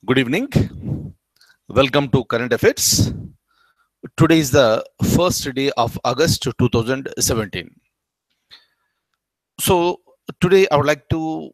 Good evening. Welcome to Current Affairs. Today is the first day of August 2017. So, today I would like to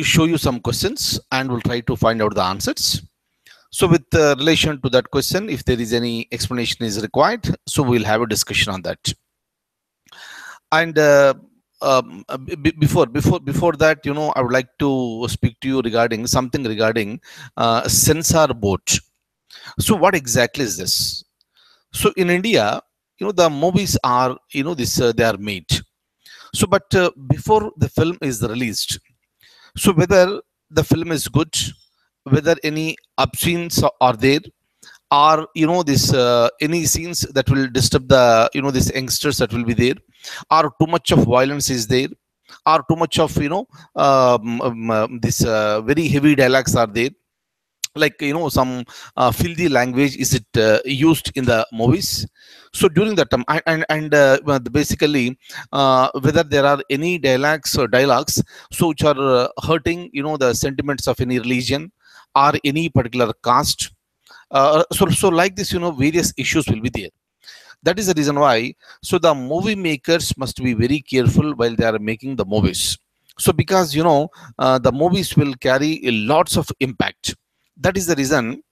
show you some questions and we'll try to find out the answers. So, with relation to that question, if there is any explanation is required, so we'll have a discussion on that. And before that, I would like to speak to you regarding something regarding censor board. So, what exactly is this? So in India, the movies are, they are made. So, but before the film is released, so whether the film is good, whether any obscenes are there, or this any scenes that will disturb the these youngsters that will be there, or too much of violence is there, or too much of this very heavy dialogues are there, like some filthy language is it used in the movies. So during that time well, basically whether there are any dialogues so which are hurting the sentiments of any religion or any particular caste, so like this, various issues will be there. That is the reason why so the movie makers must be very careful while they are making the movies. So because the movies will carry a lots of impact. That is the reason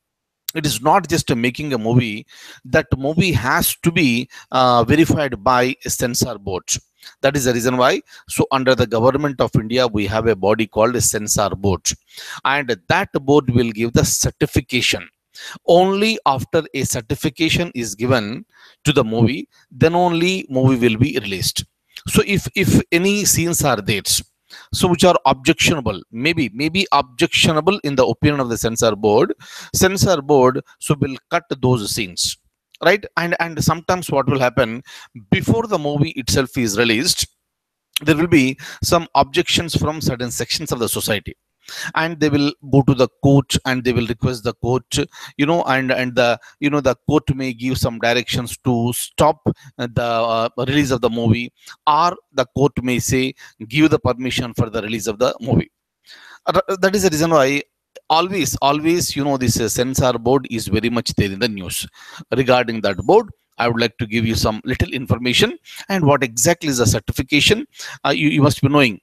it is not just making a movie. That movie has to be verified by a censor board. That is the reason why so under the government of India we have a body called a censor board, and that board will give the certification. Only after a certification is given to the movie, then only movie will be released. So if any scenes are there so which are objectionable, maybe objectionable in the opinion of the censor board so will cut those scenes, right? And sometimes what will happen, before the movie itself is released, there will be some objections from certain sections of the society, and they will go to the court and they will request the court, and the court may give some directions to stop the release of the movie, or the court may say give the permission for the release of the movie. That is the reason why always this censor board is very much there in the news. Regarding that board, I would like to give you some little information. And what exactly is the certification? You must be knowing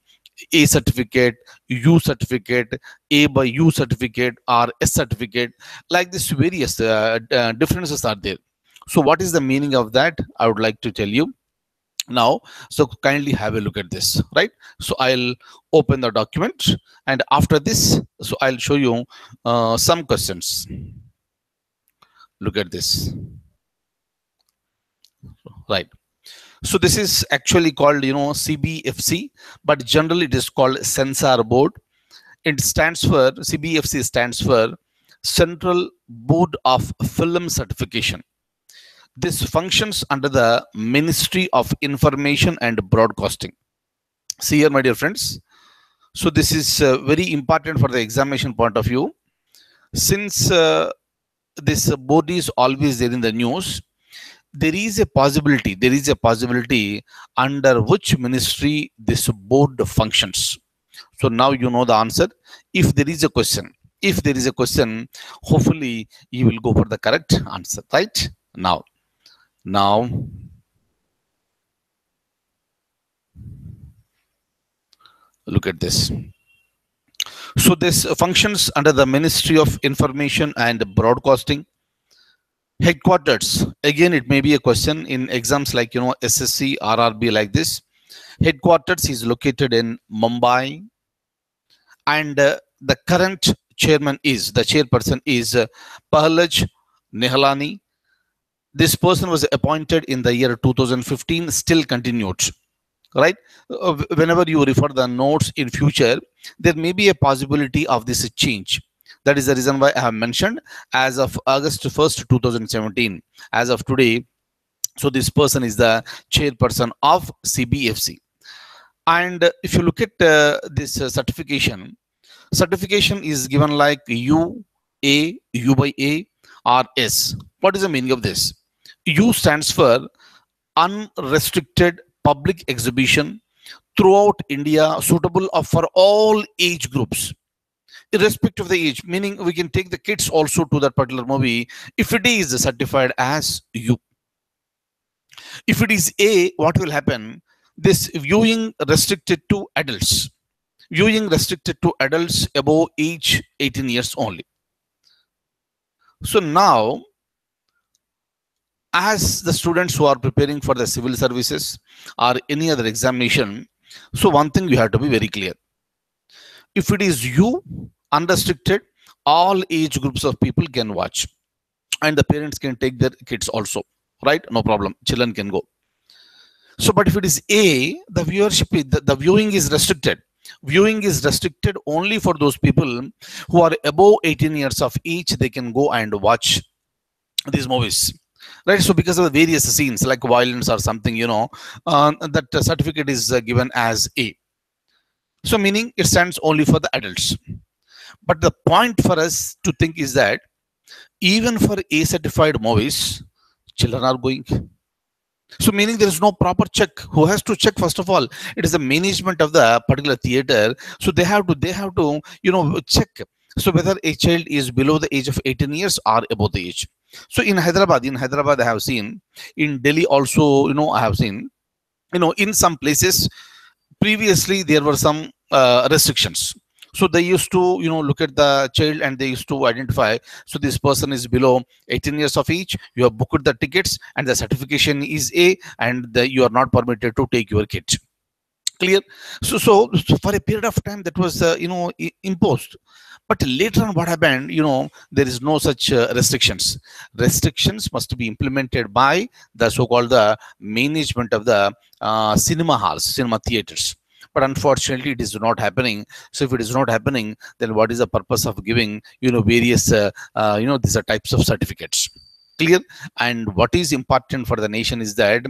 A certificate, U certificate, A by U certificate, or S certificate. Like this, various differences are there. So what is the meaning of that? I would like to tell you now. So kindly have a look at this, right? So I'll open the document, and after this, so I'll show you some questions. Look at this, right? So this is actually called CBFC, but generally it is called censor board. It stands for, CBFC stands for Central Board of Film Certification. This functions under the Ministry of Information and Broadcasting. See here, my dear friends. So this is very important for the examination point of view. Since this board is always there in the news, there is a possibility under which ministry this board functions. So now you know the answer. If there is a question, hopefully you will go for the correct answer, right? Now look at this. So this functions under the Ministry of Information and Broadcasting. Headquarters, again it may be a question in exams like SSC, RRB, like this. Headquarters is located in Mumbai, and the current chairperson is Pahlaj Nehalani. This person was appointed in the year 2015, still continued, right? Whenever you refer the notes in future, there may be a possibility of this change. That is the reason why I have mentioned as of August 1st, 2017, as of today. So this person is the chairperson of CBFC. And if you look at this certification is given like U by A, or S. What is the meaning of this? U stands for unrestricted public exhibition throughout India, suitable for all age groups. irrespective of the age, meaning we can take the kids also to that particular movie if it is certified as U. If it is A, what will happen? This viewing restricted to adults. Viewing restricted to adults above age 18 years only. So now, as the students who are preparing for the civil services or any other examination, so one thing you have to be very clear. If it is you, unrestricted, all age groups of people can watch, and the parents can take their kids also, right? No problem. Children can go. So, but if it is A, the viewership, the viewing is restricted. Viewing is restricted only for those people who are above 18 years of age. They can go and watch these movies, right? So, because of the various scenes like violence or something, that certificate is given as A. So, meaning it stands only for the adults. But the point for us to think is that even for A certified movies, children are going. So meaning there is no proper check. Who has to check? First of all, it is the management of the particular theater. So they have to check. So whether a child is below the age of 18 years or above the age. So in Hyderabad, I have seen. In Delhi also, I have seen. In some places, previously there were some restrictions. So they used to look at the child and they used to identify, so this person is below 18 years of age, you have booked the tickets and the certification is A, and you are not permitted to take your kid. Clear? So for a period of time that was imposed. But later on what happened, there is no such restrictions. Restrictions must be implemented by the so-called the management of the cinema halls, cinema theaters. But unfortunately it is not happening. So if it is not happening, then what is the purpose of giving various these are types of certificates? Clear? And what is important for the nation is that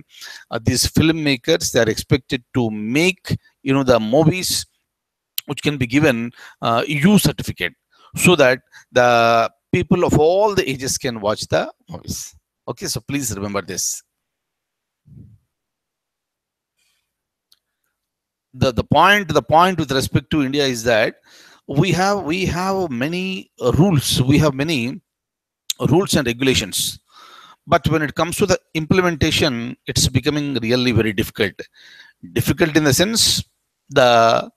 these filmmakers, they are expected to make the movies which can be given U certificate, so that the people of all the ages can watch the movies. Okay, so please remember this. The point with respect to India is that we have many rules, we have many rules and regulations, but when it comes to the implementation, it's becoming really very difficult. Difficult in the sense, the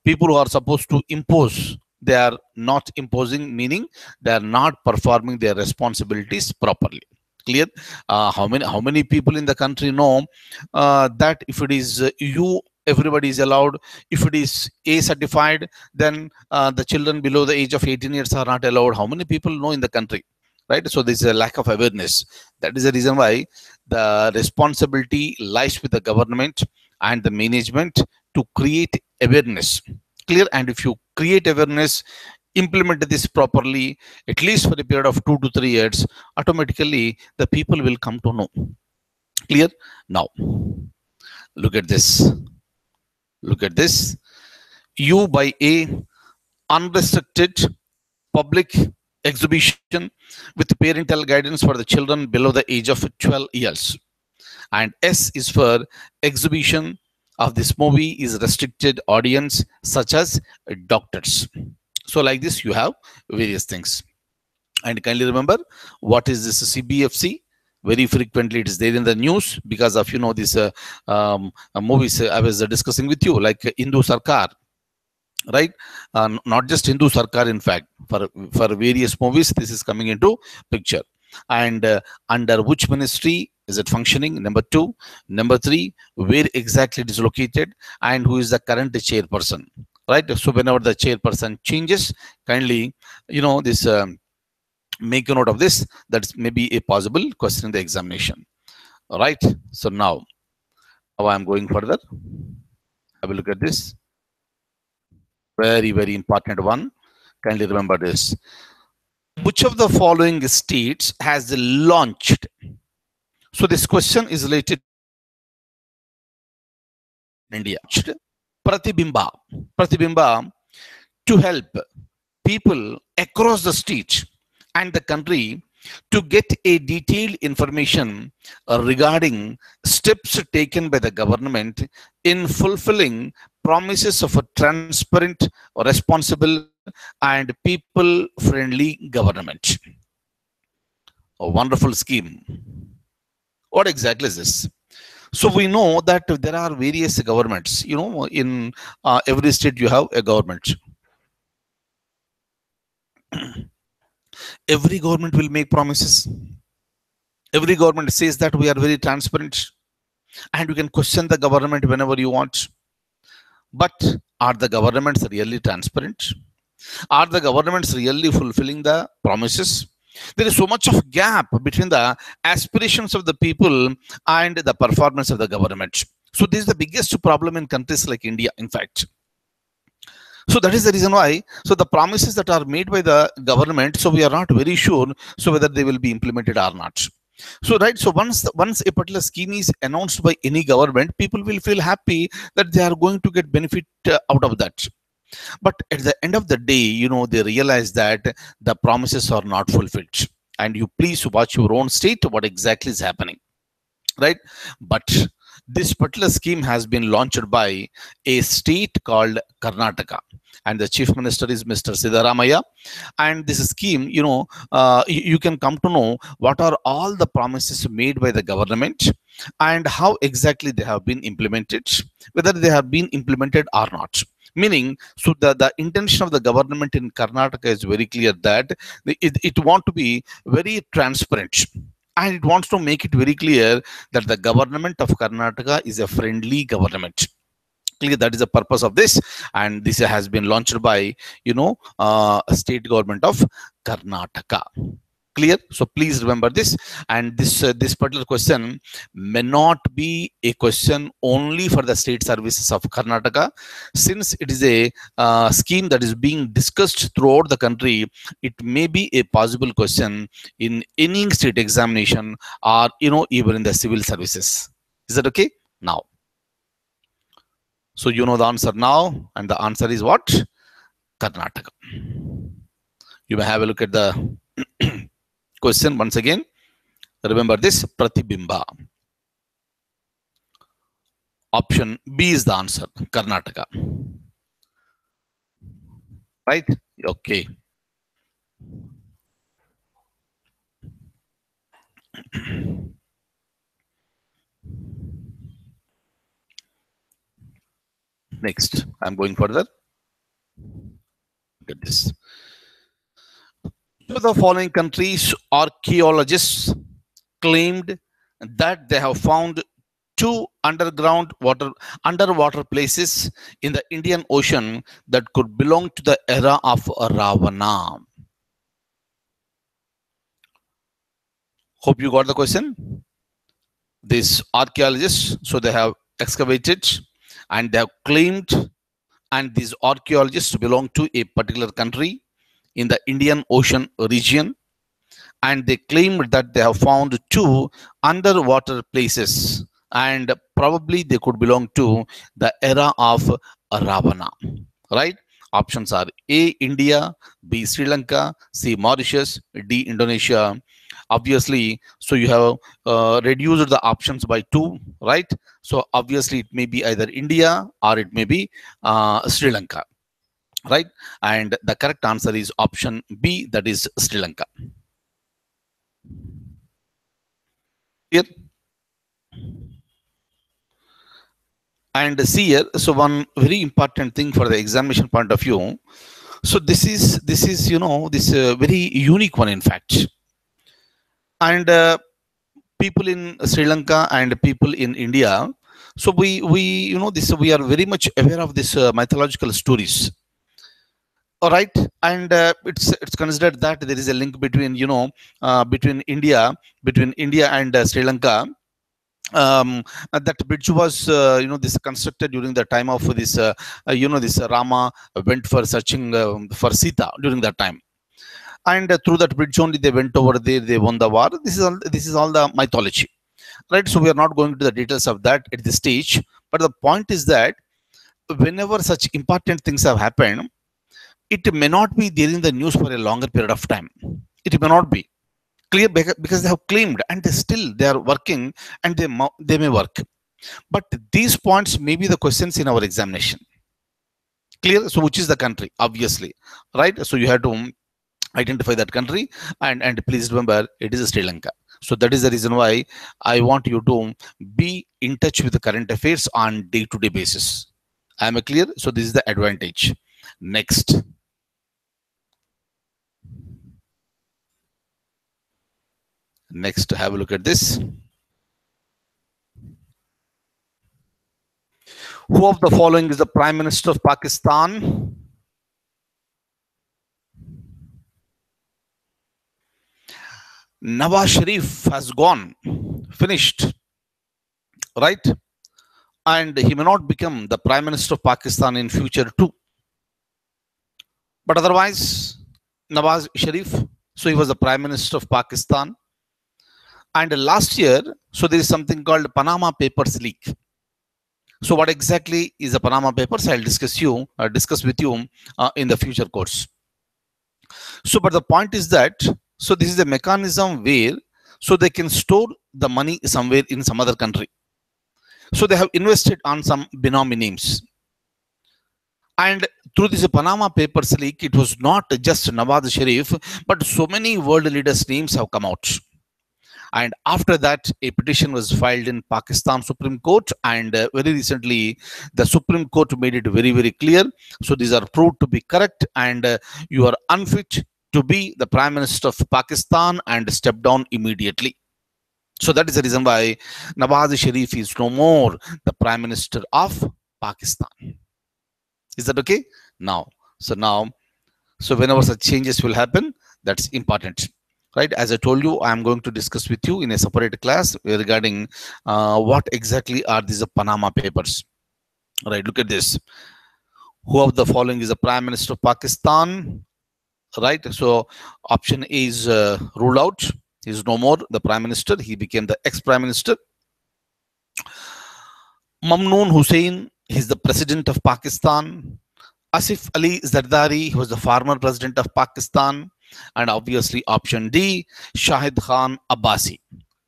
people who are supposed to impose, they are not imposing, meaning they are not performing their responsibilities properly. Clear? How many people in the country know that if it is you, everybody is allowed? If it is A certified, then the children below the age of 18 years are not allowed. How many people know in the country? Right? So there's a lack of awareness. That is the reason why the responsibility lies with the government and the management to create awareness. Clear? And if you create awareness, implement this properly, at least for a period of 2 to 3 years, automatically the people will come to know. Clear? Now, look at this. Look at this. U by A, unrestricted public exhibition with parental guidance for the children below the age of 12 years. And S is for exhibition of this movie is restricted audience such as doctors. So like this, you have various things. And kindly remember, what is this CBFC? Very frequently it is there in the news because of these movies I was discussing with you, like Hindu Sarkar, right? Not just Hindu Sarkar, in fact, for various movies this is coming into picture. And under which ministry is it functioning? Number 2. Number 3, where exactly it is located, and who is the current chairperson, right? So whenever the chairperson changes, kindly this make a note of this. That's maybe a possible question in the examination. All right. So now I'm going further. Have a look at this. Very, very important one. Kindly remember this. Which of the following states has launched? So this question is related to India. Pratibimba to help people across the state and the country to get a detailed information regarding steps taken by the government in fulfilling promises of a transparent, responsible and people friendly government. A wonderful scheme. What exactly is this? So we know that there are various governments. In every state you have a government. Every government will make promises. Every government says that we are very transparent and you can question the government whenever you want. But are the governments really transparent? Are the governments really fulfilling the promises? There is so much of gap between the aspirations of the people and the performance of the government. So this is the biggest problem in countries like India, in fact. So that is the reason why. So the promises that are made by the government, so we are not very sure so whether they will be implemented or not. So right, so once a particular scheme is announced by any government, people will feel happy that they are going to get benefit out of that. But at the end of the day, they realize that the promises are not fulfilled. And you please watch your own state, what exactly is happening, right? But this particular scheme has been launched by a state called Karnataka, and the chief minister is Mr. Siddharamaya. And this scheme, you can come to know what are all the promises made by the government and how exactly they have been implemented, whether they have been implemented or not. Meaning, so the intention of the government in Karnataka is very clear that it want to be very transparent, and it wants to make it very clear that the government of Karnataka is a friendly government. Clear, that is the purpose of this, and this has been launched by state government of Karnataka. Clear? So please remember this. And this particular question may not be a question only for the state services of Karnataka, since it is a scheme that is being discussed throughout the country. It may be a possible question in any state examination, or even in the civil services. Is that okay? Now, so you know the answer now, and the answer is what? Karnataka. You may have a look at the question once again. Remember this, Pratibimba. Option B is the answer, Karnataka. Right? Okay. Next, I'm going further. Look at this. So the following countries, archaeologists claimed that they have found two underwater places in the Indian Ocean that could belong to the era of Ravana. Hope you got the question. These archaeologists, so they have excavated and they have claimed, and these archaeologists belong to a particular country in the Indian Ocean region, and they claimed that they have found two underwater places, and probably they could belong to the era of Ravana, right? Options are A, India, B, Sri Lanka, C, Mauritius, D, Indonesia. Obviously, so you have reduced the options by 2, right? So obviously it may be either India or it may be Sri Lanka, right? And the correct answer is option B, that is Sri Lanka. Here. And see here, so one very important thing for the examination point of view. So this is this very unique one, in fact. And people in Sri Lanka and people in India, so we we are very much aware of this mythological stories. All right, and it's considered that there is a link between between India and Sri Lanka. That bridge was this constructed during the time of this this Rama went for searching for Sita during that time, and through that bridge only they went over there, they won the war. This is all the mythology, right? So we are not going to the details of that at this stage, but the point is that whenever such important things have happened, it may not be there in the news for a longer period of time. It may not be clear, because they have claimed and they are working, and they may work. But these points may be the questions in our examination. Clear? So which is the country? Obviously, right? So you have to identify that country, and please remember it is Sri Lanka. So that is the reason why I want you to be in touch with the current affairs on day-to-day basis. Am I clear? So this is the advantage. Next. Next, have a look at this. Who of the following is the Prime Minister of Pakistan? Nawaz Sharif has gone, finished, right? And he may not become the Prime Minister of Pakistan in future too. But otherwise, Nawaz Sharif, so he was the Prime Minister of Pakistan. And last year, so there is something called Panama Papers leak. So what exactly is the Panama Papers? I'll discuss with you in the future course. So, but the point is that, so this is a mechanism where, so they can store the money somewhere in some other country. So they have invested on some binomy names. And through this Panama Papers leak, it was not just Nawaz Sharif, but so many world leaders' names have come out. And after that, a petition was filed in Pakistan Supreme Court, and very recently, the Supreme Court made it very, very clear. So these are proved to be correct, and you are unfit to be the Prime Minister of Pakistan, and step down immediately. So that is the reason why Nawaz Sharif is no more the Prime Minister of Pakistan. Is that okay? Now, so whenever such changes will happen, that's important. Right, as I told you, I am going to discuss with you in a separate class regarding what exactly are these Panama Papers. Right, look at this. Who of the following is the Prime Minister of Pakistan? Right, so option A is ruled out. He is no more the Prime Minister. He became the ex-Prime Minister. Mamnoon Hussain, he is the President of Pakistan. Asif Ali Zardari, who was the former President of Pakistan. And obviously option D, Shahid Khan Abbasi,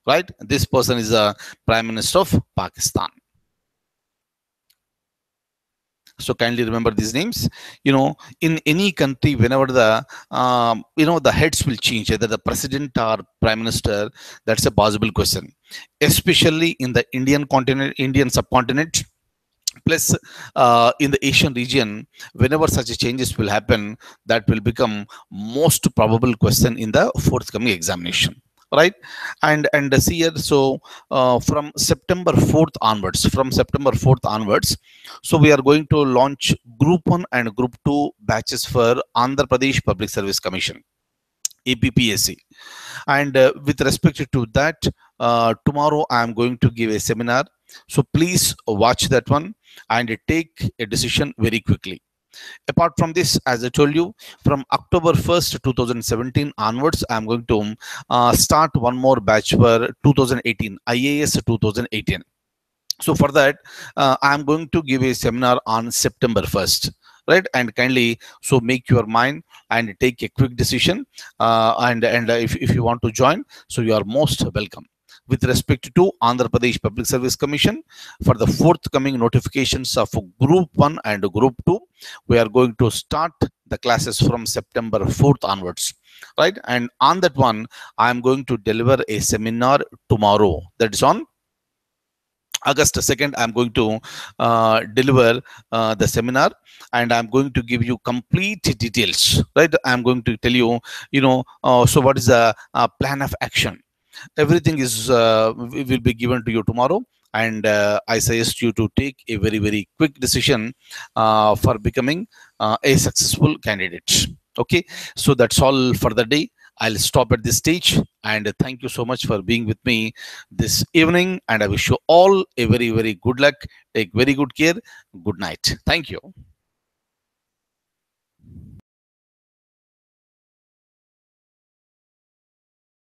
right? This person is the Prime Minister of Pakistan. So kindly remember these names. You know, in any country, whenever the the heads will change, either the president or prime minister, that's a possible question. Especially in the Indian continent, Indian subcontinent, plus in the Asian region, whenever such changes will happen, that will become most probable question in the forthcoming examination, right? And see here, so from September 4th onwards, so we are going to launch Group 1 and Group 2 batches for Andhra Pradesh Public Service Commission, APPSC. And with respect to that, tomorrow I am going to give a seminar. So please watch that one and take a decision very quickly. Apart from this, as I told you, from October 1st, 2017 onwards, I am going to start one more batch for 2018, IAS 2018. So for that, I am going to give a seminar on September 1st. Right, and kindly so make your mind and take a quick decision, and if you want to join, so you are most welcome. With respect to Andhra Pradesh Public Service Commission, for the forthcoming notifications of Group 1 and Group 2, we are going to start the classes from September 4th onwards, right? And on that one, I am going to deliver a seminar tomorrow. That is on August 2nd, I'm going to deliver the seminar, and I'm going to give you complete details, right? I'm going to tell you, so what is the plan of action? Everything is will be given to you tomorrow, and I suggest you to take a very, very quick decision for becoming a successful candidate. Okay, so that's all for the day. I'll stop at this stage, and thank you so much for being with me this evening, and I wish you all a very, very good luck. Take very good care. Good night. Thank you.